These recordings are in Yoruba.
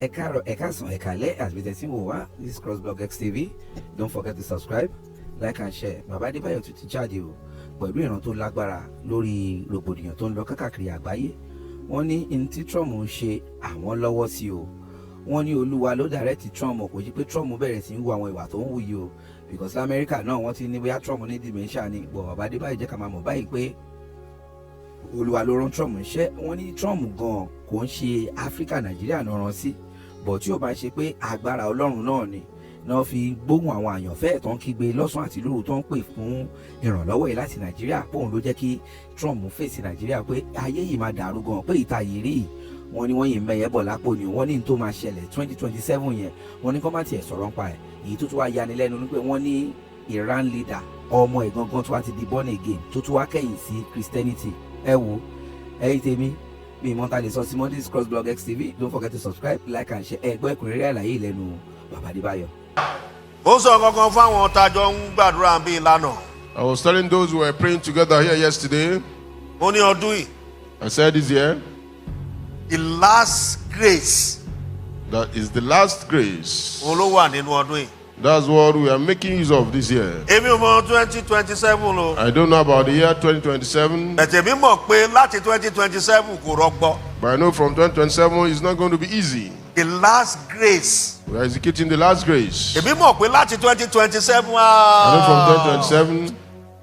Ẹ káàsán, ẹ káalẹ́, as we see wa, this is crossblogxtv. Don't forget to subscribe, like and share. Bàbá Adebayo tún ti jáde o pẹ̀lú ìran tó lágbára lórí rògbòdìyàn tó ń lọ káàkiri àgbáyé. Wọ́n ní in tí Trump ń ṣe àwọn lọ́wọ́ sí o. Wọ́n ní Olúwa ló direct Trump, kò jí pé Trump bẹ̀rẹ̀ sí ń wo àwọn ìwà tó ń wù yìí o. Because America náà wọ́n ti ní bóyá Trump ní dementia ni. Bọ̀ Bàbá Adebayo jẹ́ ká máa mọ̀ báyìí pé Olúwa ló rán Trump níṣẹ́. Wọ́n ní Trump gan kò ń ṣe Áfíríkà Nàìjíríà náà rán sí. Bọ̀ tí ó bá ṣe pé agbára Ọlọ́run náà ni náà fi gbóhùn àwọn àyànfẹ́ tó ń kígbe lọ́sàn àti lóru tó ń pè fún ìrànlọ́wọ́ yìí láti Nàìjíríà. Póun ló jẹ́ kí Trump fèsì Nàìjíríà pé ayé yìí máa dàrú gan, pé ìta yìí rí wọ́n ní wọ́n yìí mẹ́yẹ bọ̀ lápò ni wọ́n ní tó máa ṣẹlẹ̀ 2027 yẹn wọ́n ní kọ́ má tiẹ̀ sọ̀rọ̀ nípa ẹ̀. Èyí tó tún wá yanilẹ́nu ni pé wọ́n ní Iran leader ọmọ ẹ̀ gangan tó wá ti di born again tó tún wá kẹ́yìn sí Christianity. Ẹ wo ẹ̀yin tèmi bí ìmọ̀ta lè sọ sí Monday's crossblogxtv. Don't forget to subscribe, like and share. Ẹgbẹ́ ẹ̀kúnrẹ́rẹ́ àlàyé ìlẹ́nu Bàbá Adebayo. Ó sọ kankan fáwọn tájọ ń gbàdúrà bí ìlànà. I was telling those who were praying together here yesterday. Mo ní ọdún yìí. I said this year. The last grace. That is the last grace. Òun ló wà nínú ọdún yìí. That's what we are making use of this year. Èmi ò mọ 2027 o. I don't know about the year 2027. Bẹ̀tẹ̀ mi mọ̀ pé láti 2027 kò rọgbọ. But I know from 2027 it's not going to be easy. The last grace. We are executing the last grace. Èmi mọ̀ pé láti 2027 I know from 2027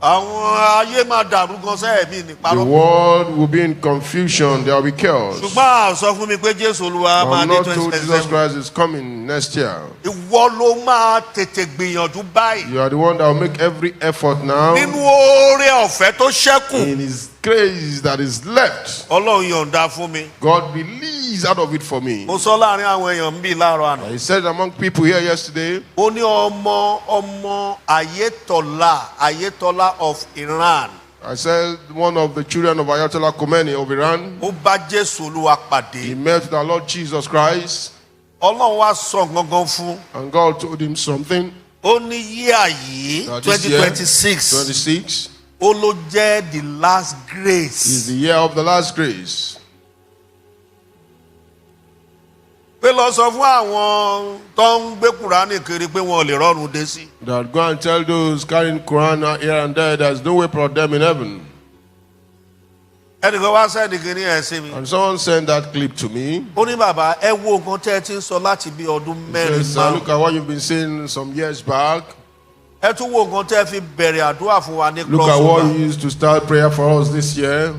àwọn ayé máa dàrú gan sẹ́ẹ̀ mi ní parọ́. the world will be in confusion. There will be chaos. Ṣùgbọ́n sọ fún mi pé Jésù Olúwa máa I'm dé not told Jesus 2027. Christ is coming next year. Ìwọ ló máa tètè gbìyànjú báyìí. You are the one that will make every effort now. Nínú oore ọ̀fẹ́ tó ṣẹ́kù. In his grace that is left, Ọlọ́run yọ̀ǹda fún mi. God release out of it for me. Mo sọ láàrin àwọn èèyàn ń bí láàárọ̀ àná. He said among people here yesterday, Ó ní ọmọ Ayétọ́lá of Iran. I said one of the children of Ayatollah Khomeini of Iran, Ó bá Jésù Olúwa pàdé. he met with our Lord Jesus Christ, Ọlọ́run wá sọ gangan fún. and God told him something. Ó ní yíyà yìí That this year, 2026. 26, Ó ló jẹ́ the last grace. is the year of the last grace. Pé lọ sọ fún àwọn tó ń gbé Kùránì kiri pé wọn ò lè rọrùn dé sí. That go and tell those carrying Quran here and there, there's no way for them in heaven. Ẹnìkan wá sẹ́ni kiri ẹ̀ sí mi. And someone sent that clip to me. Ó ní bàbá ẹ wo nǹkan tẹ́ ẹ ti ń sọ láti bí ọdún He mẹ́rin says, márùn-ún. look at what you've been saying some years back. Ẹ tún wo nǹkan tẹ́ ẹ fi bẹ̀rẹ̀ àdúrà fún wa ní Look at what crossover. you used to start prayer for us this year.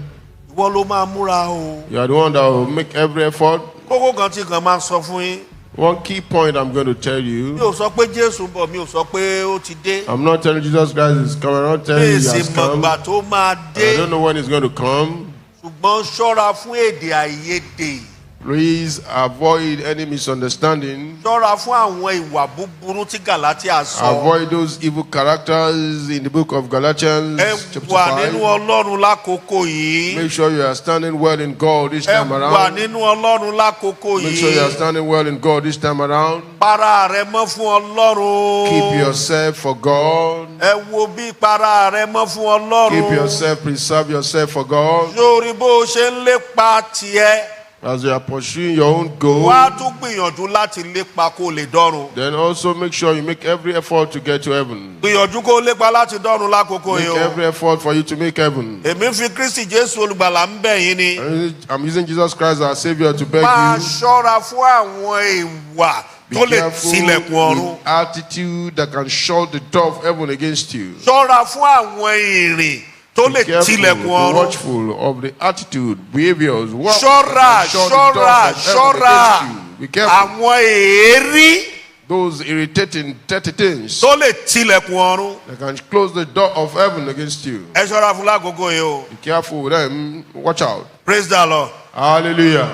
Ìwọ ló máa múra o. You are the one that will make every effort. Kókó kan tí kan máa sọ fún yín. One key point I'm going to tell Mi you. ò sọ pé Jésù ń bọ̀, mi ò sọ pé ó ti dé. I'm not telling Jesus Christ is coming. I'm not telling Mi you ì he sì has mọ̀ come. ìgbà tó máa I dé. don't know when he's going to come. Ṣùgbọ́n ṣọ́ra fún èdè àìyedè. Please avoid any misunderstanding. Ṣọ́ra fún àwọn ìwà búburú tí Gàlátíà sọ. Avoid those evil characters in the book of Galatians Ẹ chapter wà nínú 5. Ọlọ́run lákòókò yìí. Make sure you are standing well in God this Ẹ time wà around. nínú Ọlọ́run lákòókò Make sure you are yìí. standing well in God this time around. Para rẹ mọ́ fún Ọlọ́run. Keep yourself for God. Ẹ wo bí para rẹ mọ́ fún Ọlọ́run. Keep yourself, preserve yourself for God. Sórí bó ṣe ń lépa tiẹ̀. As you are pursuing your own goal, Wá tún gbìyànjú láti lépa kó lè dọ́run. then also make sure you make every effort to get to heaven. Gbìyànjú kó lépa láti dọ́run lákòókò Make yìí o. every effort for you to make heaven. Èmi fi Kristi Jésù olùgbàlà ń bẹ̀ yín ni. I'm using Jesus Christ as Savior to beg Máa you. ṣọ́ra fún àwọn ìwà Be tó lè careful tilẹ̀kùn ọ̀run. with attitude that can shut the door of heaven against you. Ṣọ́ra fún àwọn ìrìn tó lè Be careful, tilẹ̀kùn be ọ̀run. watchful of the attitude, behaviors, work Ṣọ́ra that can shut the doors of heaven against you. Be careful. àwọn èérí Those irritating, dirty things tó lè tilẹ̀kùn ọ̀run. that can close the door of heaven against you. Ẹ ṣọ́ra fún lákòókò yìí o. Be careful with them. Watch out. Praise the Lord. Hallelujah.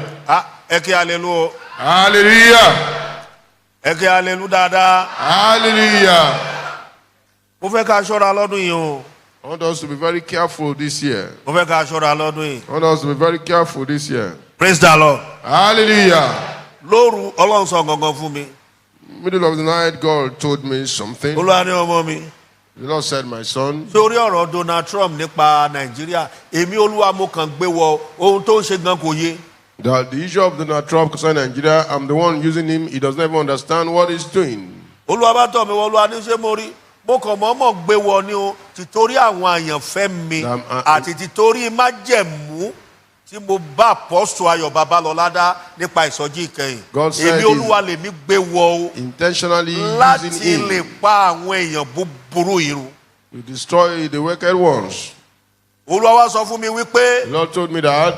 Ẹ kí hallelujah. Hallelujah. Ẹ kí hallelujah dáadáa. Hallelujah. Mo fẹ́ ká ṣọ́ra lọ́dún yìí o. I want us to be very careful this year. Mo fẹ́ ká ṣọ́ra lọ́dún yìí. I want us to be very careful this year. Praise the Lord. Hallelujah. Lóru Ọlọ́run sọ gangan fún mi. Middle of the night, God told me something. Olúwa ní ọmọ mi. The Lord said, my son, Sórí ọ̀rọ̀ Donald Trump nípa Nàìjíríà, èmi Olúwa mo kàn gbé wọ ohun tó ń ṣe gan kò yé. That the issue of Donald Trump concerning Nigeria, I'm the one using him. He does not even understand what he's doing. Olúwa bá tọ̀ mí wọ Olúwa ní ṣé mo rí mo kàn mọ́mọ́ gbé wọ ni o títorí àwọn àyànfẹ́ mi àti títorí májẹ̀mú tí mo bá Apostle Ayọ̀ Babalọ́lá dá nípa ìsọjí ìkẹyìn. Èmi Olúwa lèmi gbé wọ o intentionally láti using him lè pa àwọn èèyàn búburú irun. to destroy the wicked ones. Olúwa wá sọ fún mi wípé The Lord told me that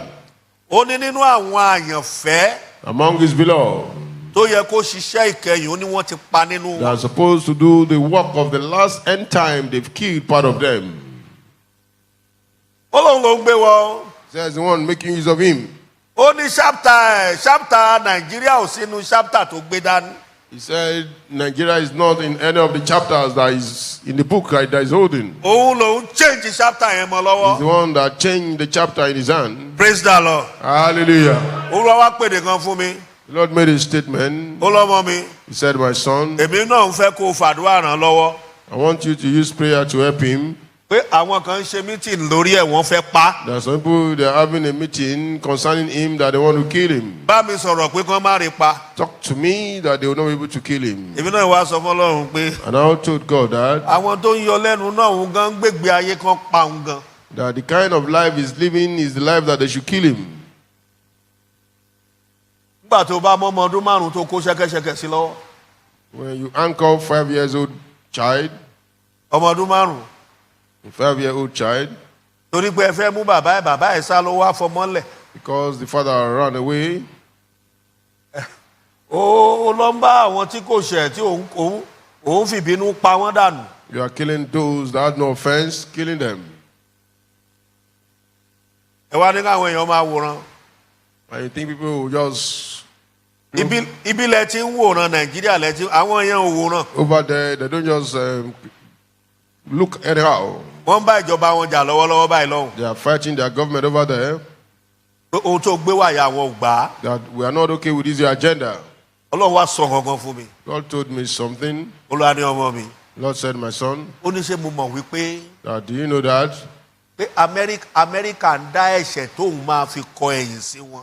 ó ní nínú àwọn àyànfẹ́ among his beloved tó yẹ kó ṣiṣẹ́ ìkẹyìn ó ní wọ́n ti pa nínú they are wọn. supposed to do the work of the last end time, they've killed part of them. Ó lóun ló ń gbé wọ. Says the one making use of him. Ó ní ṣápítà Nàìjíríà ò sínú ṣápítà tó gbé dání. He said Nigeria is not in any of the chapters that is in the book that is holding. Òun lòun change ṣápítà yẹn mọ́ lọ́wọ́. He's the one that changed the chapter in his hand. Praise the Lord. Hallelujah. Olúwa wá pèdè kan fún mi. The Lord made a statement. Ó lọ́mọ mi. He said, my son, Èmi náà ń fẹ́ kó o fàdúrà ràn lọ́wọ́. I want you to use prayer to help him. Pé àwọn kan ń ṣe meeting lórí ẹ̀ wọ́n fẹ́ pa. There are some people, they are having a meeting concerning him that they want to kill him. Bá mi sọ̀rọ̀ pé kán má rí pa. Talk to me that they will not be able to kill him. Èmi náà wá sọ fún Ọlọ́run pé And I told God àwọn tó ń yọ lẹ́nu náà òun gan ń gbègbè ayé kan pa òun gan. that the kind of life he's living is the life that they should kill him. Nígbà tó bá mọ́ ọmọ ọdún márùn-ún tó kó ṣẹ́kẹ́ṣẹkẹ̀ sí lọ́wọ́. When you handcuff 5-year-old child, Ọmọ ọdún márùn-ún. a 5-year-old child, Torí pé ẹ fẹ́ mú bàbá ẹ̀ sá ló wá fọmọ́lẹ̀. because the father ran away, Ó lọ ń bá àwọn tí kò ṣẹ̀ tí òun fìbínú pa wọ́n dànù. you are killing those that had no offense, killing them. Ẹ wá ní káwọn èèyàn máa wòran. And you think people will just Ibi lẹ ti ń wòran Nàìjíríà lẹ ti àwọn èèyàn ò wòran. over there, they don't just look anyhow. Wọ́n ń bá ìjọba wọn jà lọ́wọ́lọ́wọ́ báyìí lọ́hùn. They are fighting their government over there Ohun tó gbé wáyà wọn ò gbà á. that we are not okay with this agenda. Ọlọ́run wá sọ gangan fún mi. God told me something. Olúwa ní ọmọ mi. Lord said, my son, Ó ní ṣé mo mọ̀ wípé that do you know that pé Amẹ́ríkà ń dá ẹ̀ṣẹ̀ tóun máa fi kọ ẹ̀yìn sí wọn.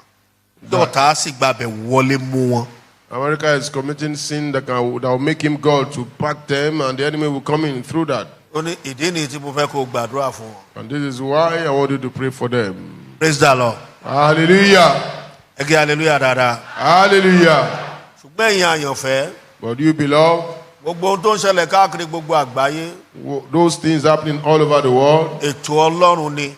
Dọ̀tá á sì gbàbẹ̀ wọlé mú wọn. America is committing sin that will make him God to pack them, and the enemy will come in through that. Ó ní ìdí nìyí tí mo fẹ́ kó gbàdúrà fún wọn. And this is why I want you to pray for them. Praise the Lord. Hallelujah. Ẹ kí hallelujah dáadáa. Hallelujah. Ṣùgbọ́n ẹ̀yin àyànfẹ́, But you beloved, gbogbo ohun tó ń ṣẹlẹ̀ káàkiri gbogbo àgbáyé, those things happening all over the world, ètò Ọlọ́run ni.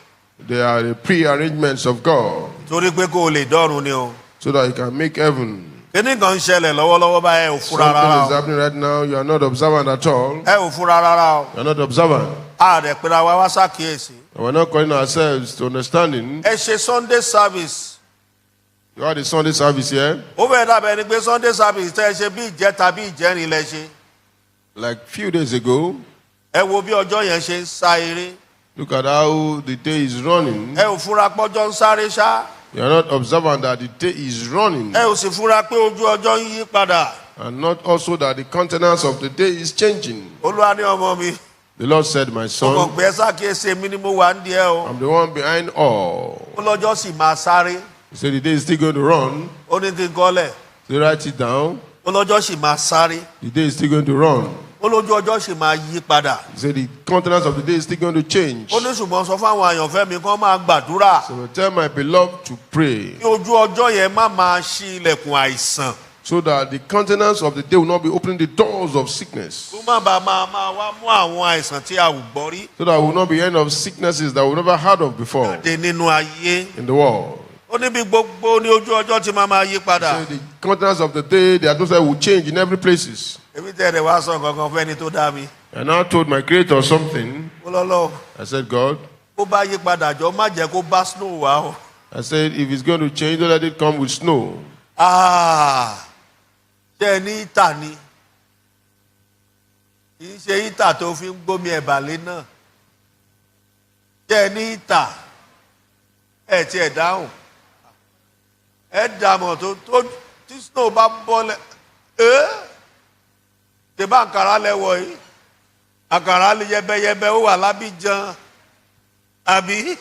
they are the pre-arrangements of God, Torí pé kó o lè dọ́run ni o. so that you can make heaven. Kíní kan ń ṣẹlẹ̀ lọ́wọ́lọ́wọ́ báyìí ẹ ò fura rárá Something is o. happening right now, you are not observant at all. Ẹ ò fura rárá o. You are not observant. Ààrẹ pera wa wá ṣàkíyèsí. And we're not calling ourselves to understanding. Ẹ ṣe Sunday service. You had a Sunday service here, Ó fẹ́ dàbẹ̀ ni pé Sunday service tẹ́ ẹ ṣe bí ìjẹta bí ìjẹrin lẹ ṣe. like a few days ago. Ẹ wo bí ọjọ́ yẹn ṣe ń sá eré. Look at how the day is running. Ẹ ò fura pọ́jọ́ ń sáré ṣá. You are not observant that the day is running, Ẹ ò sì fura pé ojú ọjọ́ ń yí padà. and not also that the countenance of the day is changing. Olúwa ní ọmọ mi. The Lord said, my Ọmọ son, pé ẹ ṣàkíyèsí èmi ni mo wà ń di ẹ o. I'm the one behind all. Ó lọ́jọ́ sì máa sáré. He said, the day is still going to run. Ó ní kí n kọ́lẹ̀. So write it down. Ó lọ́jọ́ sì máa sáré. The day is still going to run. Ó lójú ọjọ́ sì máa yí padà. He said, the countenance of the day is still going to change. Ó ní ṣùgbọ́n sọ fún àwọn àyànfẹ́ mi kán máa gbàdúrà. So I tell my beloved to pray, Kí ojú ọjọ́ yẹn má máa ṣí ilẹ̀kùn àìsàn. so that the countenance of the day will not be opening the doors of sickness. Kó má bàa máa wá mú àwọn àìsàn tí a ò gbọ́ rí. So that we will not be end of sicknesses that we never heard of before Dé nínú ayé. in the world. Ó ní bí gbogbo ní ojú ọjọ́ tí máa yí padà. So the countenance of the day, the atmosphere will change in every places. Èmi tẹ̀lé wá sọ kankan fún ẹni tó dá mi. And I told my creator something. Ó lọ́lọ́ I said, God, ó bá yí padà jọ má jẹ́ kó bá snow wá o. I said, if it's going to change, don't let it come with snow. Ṣé ẹ ní ìtà ni? Kì í ṣe ìtà tó fi ń gbómi ẹ̀bàlẹ́ náà. Ṣé ẹ ní ìtà? Ẹ ti ẹ̀ dáhùn. Ẹ dààmú tó tí snow bá bọ́lẹ̀. Ṣé bá àkàrà lẹ́wọ̀ yìí? Àkàrà lè yẹbẹyẹbẹ ó wà lábíjan. Àbí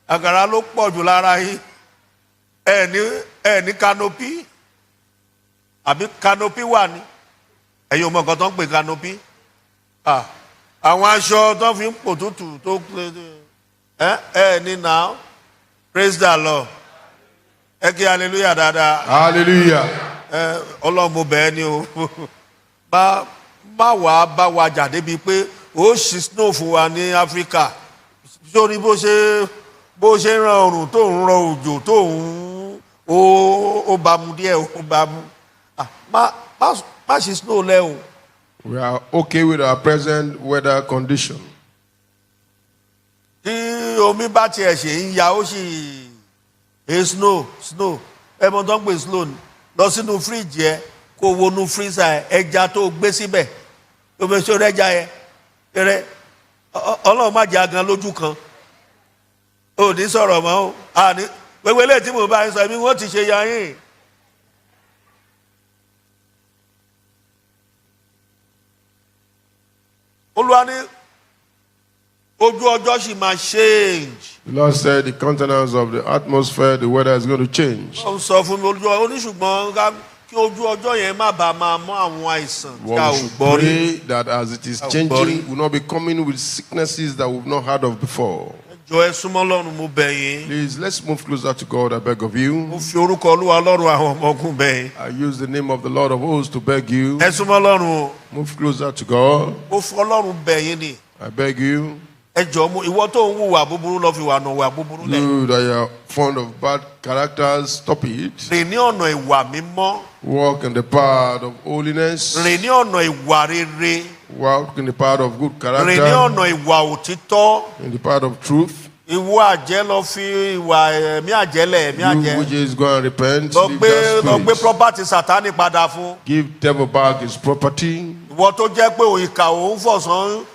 àkàrà ló pọ̀ jù lára yìí. ní canopy àbí canopy wà ní ẹ̀yin ò mọ nǹkan tó ń pè canopy àwọn aṣọ tó fi ń pò tútù tó ní now praise the Lord ẹ kí hallelujah dáadáa. Hallelujah. Ọlọ́run mo bẹ̀ ẹ́ ni o má wàá bá wa jà débi pé ó ṣì snow fún wa ní Áfíríkà sórí bó ṣe ń ran oòrùn tó ń rọ òjò tó ń ó bá mu díẹ̀ ó bá mu má ṣe snow lẹ́ o. We are okay with our present weather condition. Tí omi bá tiẹ̀ ṣe ń ya ó sì snow ẹ mọ tó ń pè slow lọ sínú fíríjì ẹ kó wọnú fírísà ẹja tó gbé síbẹ̀ tó fẹ́ sórí ẹja yẹ rẹ Ọlọ́run má jẹ́ agan lójú kan ò ní sọ̀rọ̀ mọ́ o àní gbogbo eléyìí tí mo bá ń sọ mi wọ́n ti ṣe ya yín. Olúwa ní ojú ọjọ́ sì máa change. The Lord said the countenance of the atmosphere, the weather is going to change. Ó sọ fún mi oníṣùgbọ́n kí ojú ọjọ́ yẹn má bàa máa mú àwọn àìsàn tí a ò gbọ́ rí. Pray that as it is changing, we will not be coming with sicknesses that we've not heard of before. Jọ̀ọ́ ẹ súnmọ́ Ọlọ́run mo bẹ̀ yín. Please, let's move closer to God, I beg of you. Mo fi orúkọ Olúwa Ọlọ́run àwọn ọmọ ogun bẹ̀ yín. I use the name of the Lord of hosts to beg you. Ẹ súnmọ́ Ọlọ́run. Move closer to God. Mo fi Ọlọ́run bẹ̀ yín ni. I beg you. Ẹ jọ̀ọ́ mo ìwọ tó ń hùwà búburú lọ fi wà nù wà búburú lẹ̀. You that you are fond of bad characters, stop it. Rìn ní ọ̀nà ìwà mímọ́. Walk in the path of holiness. Rìn ní ọ̀nà ìwà rere. Walk in the path of good character. Rìn ní ọ̀nà ìwà òtítọ́. In the path of truth. Ìwọ àjẹ́ lọ fi ìwà ẹ̀mí àjẹ́lẹ̀ ẹ̀mí àjẹ́. You which is go and repent. Lọ Leave that gbé spirit. property Sátánì padà fún. Give devil back his property. Ìwọ tó jẹ́ pé ìkà òun fọ̀sán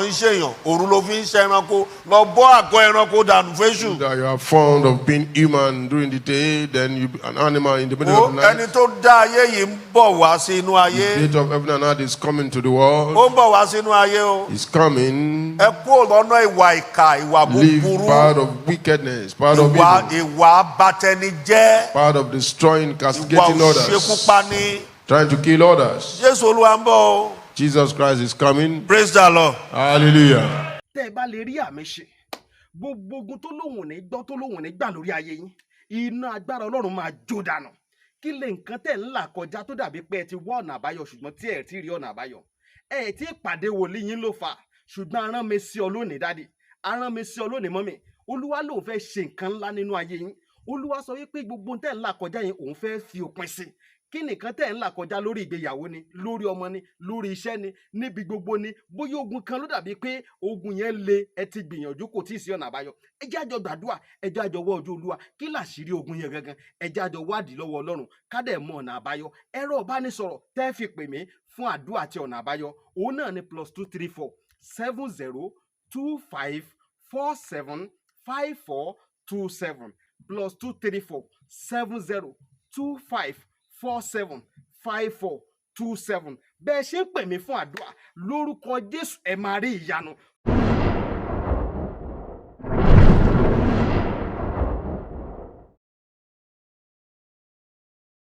ń ṣèyàn òru ló fi ń ṣe ẹranko lọ bọ́ àgọ́ ẹranko dànù fésù. That you are fond of being human during the day, then you be an animal in the middle of the night. Ẹni tó dá ayé yìí ń bọ̀ wá sí inú ayé. The gate of heaven and earth is coming to the world. Ó ń bọ̀ wá sí inú ayé o. Is coming. Ẹ kúrò lọ́nà ìwà ìkà ìwà Leave búburú. part of wickedness, part of evil, Ìwà abatẹnijẹ́. part of destroying, Ìwà castigating others, òṣekúpani. trying to kill others. Jésù Olúwa ń bọ̀ o. Jesus Christ is coming. Praise the Lord. Hallelujah. tẹ́ ẹ bá lè rí àmì ṣe gbogbo ogun tó lóhùn ní gbọ́ tó lóhùn ní gbà lórí ayé yín iná agbára Ọlọ́run máa jó dànù kí lè nǹkan tẹ̀ ń là kọjá tó dàbí pé ẹ ti wá ọ̀nà àbáyọ ṣùgbọ́n tí ẹ ti rí ọ̀nà àbáyọ ẹ ti pàdé wòlíì yín ló fà ṣùgbọ́n arán mi sí ọ lónìí dádì arán mi sí ọ lónìí mọ́mì Olúwa lòun fẹ́ ṣe nǹkan ńlá nínú ayé yín Olúwa sọ wípé gbogbo tẹ̀ ń là kọjá yín òun fẹ́ fi òpin sí kí nìkan tẹ̀ ń là kọjá lórí ìgbéyàwó ni lórí ọmọ ni lórí iṣẹ́ ni níbi gbogbo ni bóyá ogun kan ló dàbí pé ogun yẹn le ẹ ti gbìyànjú kò tí ì sí ọ̀nà àbáyọ ẹ jẹ́ àjọ gbàdúrà ẹ jẹ́ àjọ wá ojú Olúwa kí làṣírí ogun yẹn gangan ẹ jẹ́ àjọ wádìí lọ́wọ́ Ọlọ́run ká dẹ̀ mọ ọ̀nà àbáyọ ẹ̀rọ ìbánisọ̀rọ̀ tẹ́ fi pè mí fún àdúrà àti ọ̀nà àbáyọ òun náà ni +234 7025 47 5427 +234 7025 475427 bẹ́ẹ̀ ṣe ń pè mí fún àdúrà lórúkọ Jésù ẹ máa rí ìyanu.